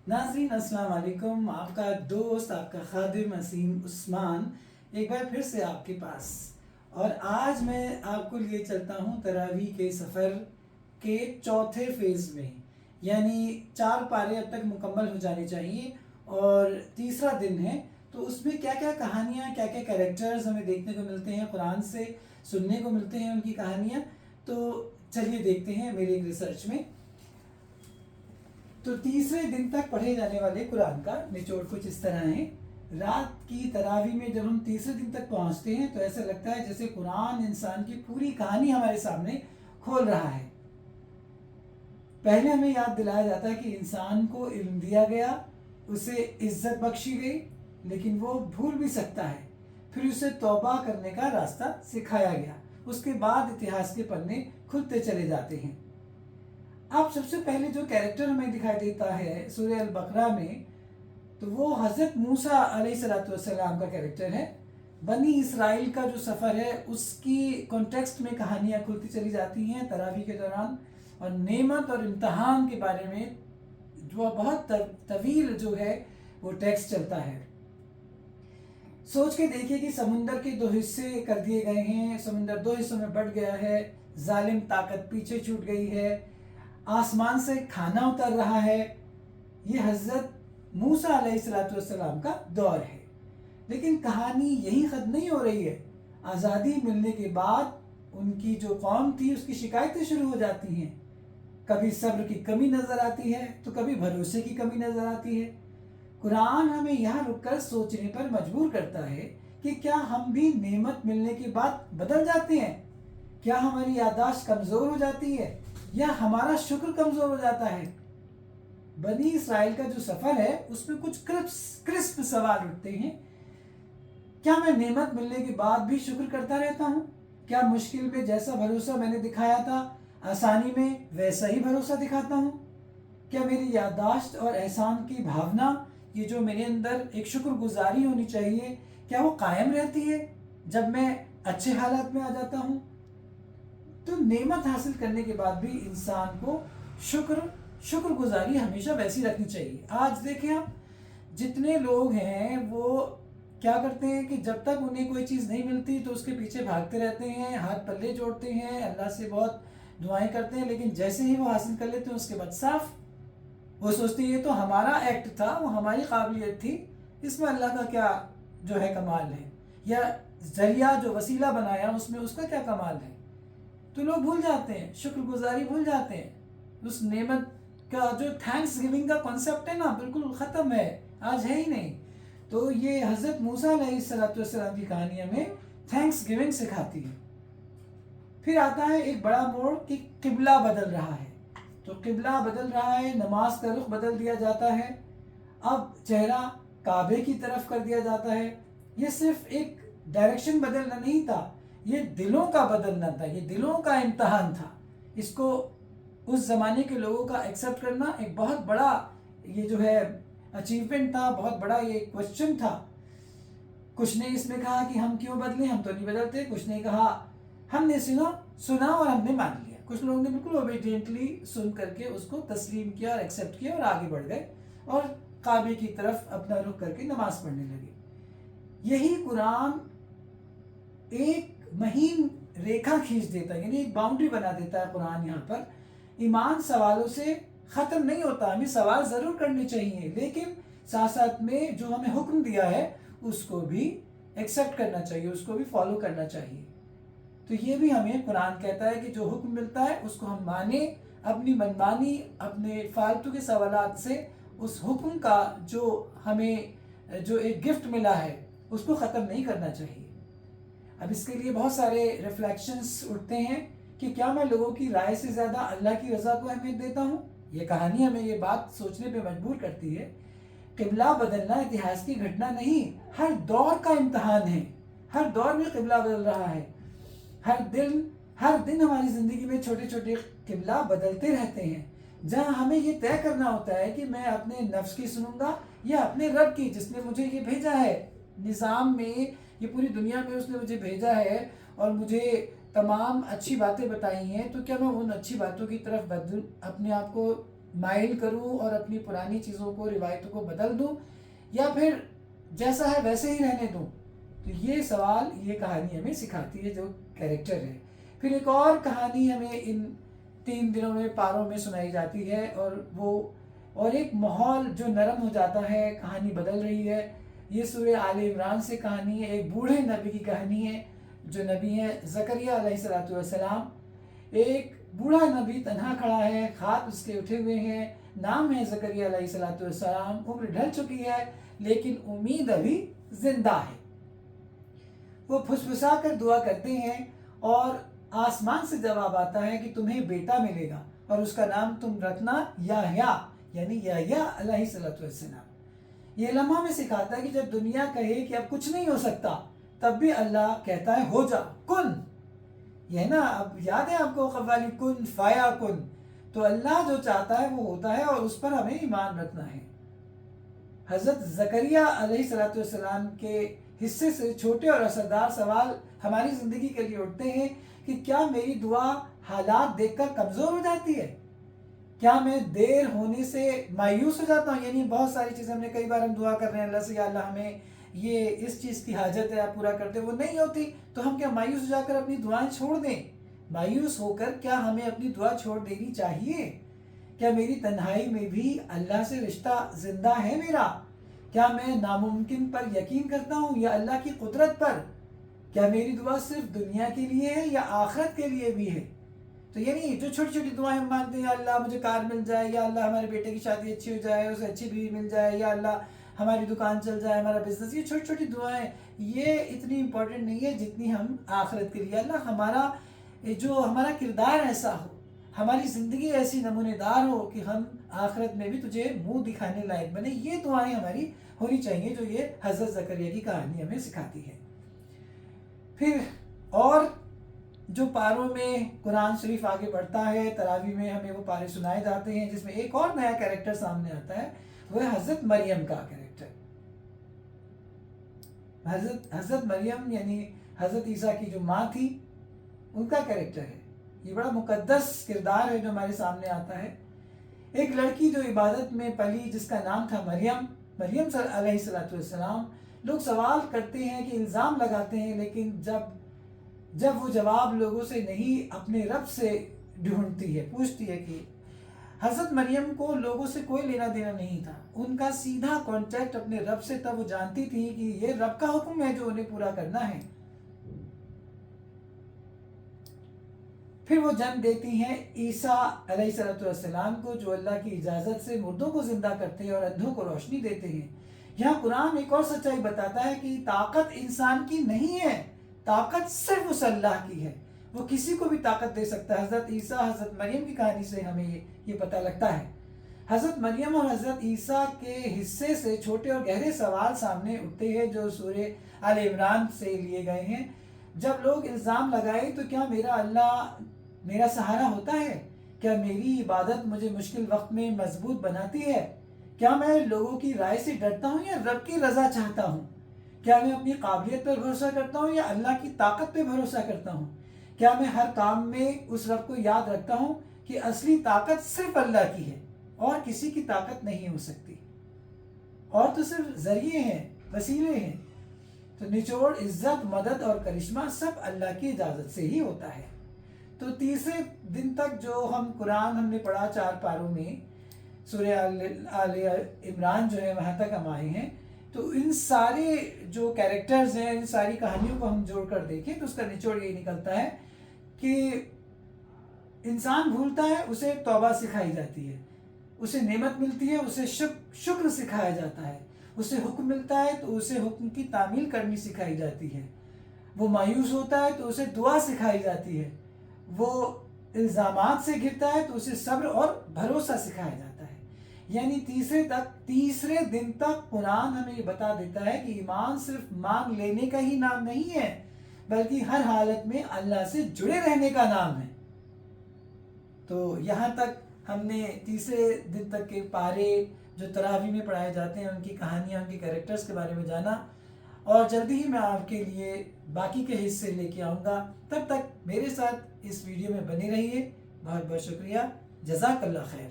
नाज़रीन अस्सलाम वालेकुम। आपका दोस्त आपका खादिम असीम उस्मान एक बार फिर से आपके पास। और आज मैं आपको लिए चलता हूँ तरावी के सफ़र के चौथे फेज़ में, यानी 4 पारे अब तक मुकम्मल हो जाने चाहिए और तीसरा दिन है। तो उसमें क्या क्या कहानियाँ, क्या क्या कैरेक्टर्स हमें देखने को मिलते हैं, कुरान से सुनने को मिलते हैं उनकी कहानियाँ। तो चलिए देखते हैं मेरे एक रिसर्च में। तो तीसरे दिन तक पढ़े जाने वाले कुरान का निचोड़ कुछ इस तरह है। रात की तरावी में जब हम तीसरे दिन तक पहुंचते हैं तो ऐसा लगता है जैसे कुरान इंसान की पूरी कहानी हमारे सामने खोल रहा है। पहले हमें याद दिलाया जाता है कि इंसान को इल्म दिया गया, उसे इज्जत बख्शी गई, लेकिन वो भूल भी सकता है। फिर उसे तौबा करने का रास्ता सिखाया गया। उसके बाद इतिहास के पन्ने खुलते चले जाते हैं। अब सबसे पहले जो कैरेक्टर हमें दिखाई देता है सूरह अल बकरा में, तो वो हज़रत मूसा अलैहिस्सलाम का कैरेक्टर है। बनी इसराइल का जो सफ़र है उसकी कॉन्टेक्स्ट में कहानियाँ खुलती चली जाती हैं तरावी के दौरान, और नेमत और इम्तहान के बारे में जो बहुत तवील जो है वो टेक्स्ट चलता है। सोच के देखिए कि समुंदर के 2 हिस्से कर दिए गए हैं, समुंदर 2 हिस्सों में बट गया है, जालिम ताकत पीछे छूट गई है, आसमान से खाना उतर रहा है। ये हज़रत मूसा अलैहिस्सलाम का दौर है। लेकिन कहानी यहीं ख़त्म नहीं हो रही है। आज़ादी मिलने के बाद उनकी जो कौम थी उसकी शिकायतें शुरू हो जाती हैं। कभी सब्र की कमी नज़र आती है तो कभी भरोसे की कमी नज़र आती है। कुरान हमें यहाँ रुककर सोचने पर मजबूर करता है कि क्या हम भी नेमत मिलने के बाद बदल जाते हैं? क्या हमारी याददाश्त कमज़ोर हो जाती है या हमारा शुक्र कमज़ोर हो जाता है? बनी इसराइल का जो सफ़र है उसमें कुछ क्रिस्प सवाल उठते हैं। क्या मैं नेमत मिलने के बाद भी शुक्र करता रहता हूँ? क्या मुश्किल में जैसा भरोसा मैंने दिखाया था आसानी में वैसा ही भरोसा दिखाता हूँ? क्या मेरी याददाश्त और एहसान की भावना, ये जो मेरे अंदर एक शुक्रगुजारी होनी चाहिए, क्या वो कायम रहती है जब मैं अच्छे हालात में आ जाता हूँ? तो नेमत हासिल करने के बाद भी इंसान को शुक्रगुजारी हमेशा वैसी रखनी चाहिए। आज देखें आप, जितने लोग हैं वो क्या करते हैं कि जब तक उन्हें कोई चीज़ नहीं मिलती तो उसके पीछे भागते रहते हैं, हाथ पल्ले जोड़ते हैं, अल्लाह से बहुत दुआएं करते हैं, लेकिन जैसे ही वो हासिल कर लेते हैं उसके बाद साफ वो सोचते हैं ये तो हमारा एक्ट था, वो हमारी काबिलियत थी, इसमें अल्लाह का क्या जो है कमाल है, या जरिया जो वसीला बनाया उसमें उसका क्या कमाल है। तो लोग भूल जाते हैं, शुक्रगुजारी भूल जाते हैं। उस नेमत का जो थैंक्स गिविंग का कॉन्सेप्ट है ना, बिल्कुल ख़त्म है, आज है ही नहीं। तो ये हज़रत मूसा अलैहिस्सलाम की कहानी हमें थैंक्स गिविंग सिखाती है। फिर आता है एक बड़ा मोड़ कि किबला बदल रहा है। तो किबला बदल रहा है, नमाज का रुख बदल दिया जाता है। अब चेहरा काबे की तरफ कर दिया जाता है। ये सिर्फ एक डायरेक्शन बदलना नहीं था, ये दिलों का बदलना था, ये दिलों का इम्तहान था। इसको उस ज़माने के लोगों का एक्सेप्ट करना एक बहुत बड़ा ये जो है अचीवमेंट था, बहुत बड़ा ये क्वेश्चन था। कुछ ने इसमें कहा कि हम क्यों बदलें, हम तो नहीं बदलते। कुछ ने कहा हमने सुना और हमने मान लिया। कुछ लोगों ने बिल्कुल ओबीडियंटली सुन करके उसको तस्लीम किया और एक्सेप्ट किया और आगे बढ़ गए और काबे की तरफ अपना रुख करके नमाज पढ़ने लगे। यही कुरान एक महीन रेखा खींच देता है, यानी एक बाउंड्री बना देता है कुरान यहाँ पर। ईमान सवालों से ख़त्म नहीं होता, हमें सवाल ज़रूर करने चाहिए, लेकिन साथ साथ में जो हमें हुक्म दिया है उसको भी एक्सेप्ट करना चाहिए, उसको भी फॉलो करना चाहिए। तो ये भी हमें कुरान कहता है कि जो हुक्म मिलता है उसको हम माने, अपनी मनमानी, अपने फालतू के सवालात से उस हुक्म का जो हमें जो एक गिफ्ट मिला है उसको ख़त्म नहीं करना चाहिए। अब इसके लिए बहुत सारे रिफ्लेक्शंस उठते हैं कि क्या मैं लोगों की राय से ज़्यादा अल्लाह की रज़ा को अहमियत देता हूँ? ये कहानी हमें ये बात सोचने पे मजबूर करती है। किबला बदलना इतिहास की घटना नहीं, हर दौर का इम्तहान है। हर दौर में किबला बदल रहा है। हर दिन हमारी ज़िंदगी में छोटे छोटे किबला बदलते रहते हैं, जहाँ हमें ये तय करना होता है कि मैं अपने नफ्स की सुनूंगा या अपने रब की, जिसने मुझे ये भेजा है निज़ाम में, ये पूरी दुनिया में उसने मुझे भेजा है और मुझे तमाम अच्छी बातें बताई हैं। तो क्या मैं उन अच्छी बातों की तरफ अपने आप को مائل کروں اور اپنی پرانی چیزوں کو، روایتوں کو بدل دوں، یا پھر جیسا ہے ویسے ہی رہنے دوں؟ تو یہ سوال یہ کہانی ہمیں سکھاتی ہے جو کیریکٹر ہے۔ پھر ایک اور کہانی ہمیں ان 3 دنوں میں پاروں میں سنائی جاتی ہے، اور ایک ماحول جو نرم ہو جاتا ہے، کہانی بدل رہی ہے۔ یہ سورہ آل عمران سے کہانی ہے، ایک بوڑھے نبی کی کہانی ہے، جو نبی ہیں زکریہ علیہ السلام۔ ایک بوڑھا نبی تنہا کھڑا ہے، خواب اس کے اٹھے ہوئے ہیں، نام ہے زکریہ علیہ السلام، عمر ڈھل چکی ہے لیکن امید ابھی زندہ ہے۔ وہ پھسپھسا کر دعا کرتے ہیں اور آسمان سے جواب آتا ہے کہ تمہیں بیٹا ملے گا اور اس کا نام تم رکھنا یحییٰ، یعنی یحییٰ علیہ السلام۔ یہ لمحہ میں سکھاتا ہے کہ جب دنیا کہے کہ اب کچھ نہیں ہو سکتا، تب بھی اللہ کہتا ہے ہو جا، کن۔ یہ نا، اب یاد ہے آپ کو قوالی کن فایا کن، تو اللہ جو چاہتا ہے وہ ہوتا ہے، اور اس پر ہمیں ایمان رکھنا ہے۔ حضرت زکریہ علیہ السلام کے حصے سے چھوٹے اور اثردار سوال ہماری زندگی کے لیے اٹھتے ہیں کہ کیا میری دعا حالات دیکھ کر کمزور ہو جاتی ہے؟ کیا میں دیر ہونے سے مایوس ہو جاتا ہوں؟ یعنی بہت ساری چیزیں ہم نے کئی بار ہم دعا کر رہے ہیں اللہ سے، یا اللہ ہمیں یہ اس چیز کی حاجت ہے آپ پورا کرتے، وہ نہیں ہوتی، تو ہم کیا مایوس ہو جا کر اپنی دعائیں چھوڑ دیں؟ مایوس ہو کر کیا ہمیں اپنی دعا چھوڑ دینی چاہیے؟ کیا میری تنہائی میں بھی اللہ سے رشتہ زندہ ہے میرا؟ کیا میں ناممکن پر یقین کرتا ہوں یا اللہ کی قدرت پر؟ کیا میری دعا صرف دنیا کے لیے ہے یا آخرت کے لیے بھی ہے؟ تو یعنی جو چھوٹی چھوٹی دعائیں ہم مانگتے ہیں، یا اللہ مجھے کار مل جائے، یا اللہ ہمارے بیٹے کی شادی اچھی ہو جائے، اسے اچھی بیوی مل جائے، یا اللہ ہماری دکان چل جائے، ہمارا بزنس، یہ چھوٹی چھوٹی دعائیں یہ اتنی امپورٹنٹ نہیں ہے جتنی ہم آخرت کے لیے، اللہ ہمارا کردار ایسا ہو، ہماری زندگی ایسی نمونے دار ہو کہ ہم آخرت میں بھی تجھے منہ دکھانے لائق بنے، یہ دعائیں ہماری ہونی چاہیے، جو یہ حضرت زکریا کی کہانی ہمیں سکھاتی ہے۔ پھر اور جو پاروں میں قرآن شریف آگے بڑھتا ہے، تراویح میں ہمیں وہ پارے سنائے جاتے ہیں، جس میں ایک اور نیا کیریکٹر سامنے آتا ہے، وہ ہے حضرت مریم کا کیریکٹر۔ حضرت مریم یعنی حضرت عیسیٰ کی جو ماں تھی، ان کا کیریکٹر ہے۔ یہ بڑا مقدس کردار ہے جو ہمارے سامنے آتا ہے۔ ایک لڑکی جو عبادت میں پلی، جس کا نام تھا مریم علیہ السلام۔ لوگ سوال کرتے ہیں کہ الزام لگاتے ہیں، لیکن جب وہ جواب لوگوں سے نہیں اپنے رب سے ڈھونڈتی ہے، پوچھتی ہے کہ حضرت مریم کو لوگوں سے کوئی لینا دینا نہیں تھا، ان کا سیدھا کانٹیکٹ اپنے رب سے تھا۔ وہ جانتی تھی کہ یہ رب کا حکم ہے جو انہیں پورا کرنا ہے۔ پھر وہ جنم دیتی ہیں عیسیٰ علیہ السلام کو، جو اللہ کی اجازت سے مردوں کو زندہ کرتے ہیں اور اندھوں کو روشنی دیتے ہیں۔ یہاں قرآن ایک اور سچائی بتاتا ہے کہ طاقت انسان کی نہیں ہے، طاقت صرف اس اللہ کی ہے، وہ کسی کو بھی طاقت دے سکتا ہے۔ حضرت عیسیٰ حضرت مریم کی کہانی سے ہمیں یہ پتہ لگتا ہے۔ حضرت مریم اور حضرت عیسیٰ کے حصے سے چھوٹے اور گہرے سوال سامنے اٹھتے ہیں جو سورہ آل عمران سے لیے گئے ہیں۔ جب لوگ الزام لگائے تو کیا میرا اللہ میرا سہارا ہوتا ہے؟ کیا میری عبادت مجھے مشکل وقت میں مضبوط بناتی ہے؟ کیا میں لوگوں کی رائے سے ڈرتا ہوں یا رب کی رضا چاہتا ہوں؟ کیا میں اپنی قابلیت پر بھروسہ کرتا ہوں یا اللہ کی طاقت پہ بھروسہ کرتا ہوں؟ کیا میں ہر کام میں اس رب کو یاد رکھتا ہوں کہ اصلی طاقت صرف اللہ کی ہے اور کسی کی طاقت نہیں ہو سکتی، اور تو صرف ذریعے ہیں، وسیلے ہیں؟ تو نچوڑ، عزت، مدد اور کرشمہ سب اللہ کی اجازت سے ہی ہوتا ہے۔ تو تیسرے دن تک جو قرآن ہم نے پڑھا 4 پاروں میں، سورہ آل عمران جو ہے وہاں تک ہم آئے ہیں، تو ان سارے جو کیریکٹرز ہیں، ان ساری کہانیوں کو ہم جوڑ کر دیکھیں تو اس کا نچوڑ یہ نکلتا ہے کہ انسان بھولتا ہے، اسے توبہ سکھائی جاتی ہے، اسے نعمت ملتی ہے، اسے شکر سکھایا جاتا ہے، اسے حکم ملتا ہے تو اسے حکم کی تعمیل کرنی سکھائی جاتی ہے، وہ مایوس ہوتا ہے تو اسے دعا سکھائی جاتی ہے، وہ الزامات سے گرتا ہے تو اسے صبر اور بھروسہ سکھایا جاتا ہے۔ یعنی تیسرے دن تک قرآن ہمیں یہ بتا دیتا ہے کہ ایمان صرف مانگ لینے کا ہی نام نہیں ہے، بلکہ ہر حالت میں اللہ سے جڑے رہنے کا نام ہے۔ تو یہاں تک ہم نے تیسرے دن تک کے پارے جو تراویح میں پڑھائے جاتے ہیں، ان کی کہانیاں، ان کے کیریکٹرز کے بارے میں جانا، اور جلدی ہی میں آپ کے لیے باقی کے حصے لے کے آؤں گا۔ تب تک میرے ساتھ اس ویڈیو میں بنے رہیے۔ بہت بہت شکریہ، جزاک اللہ خیر۔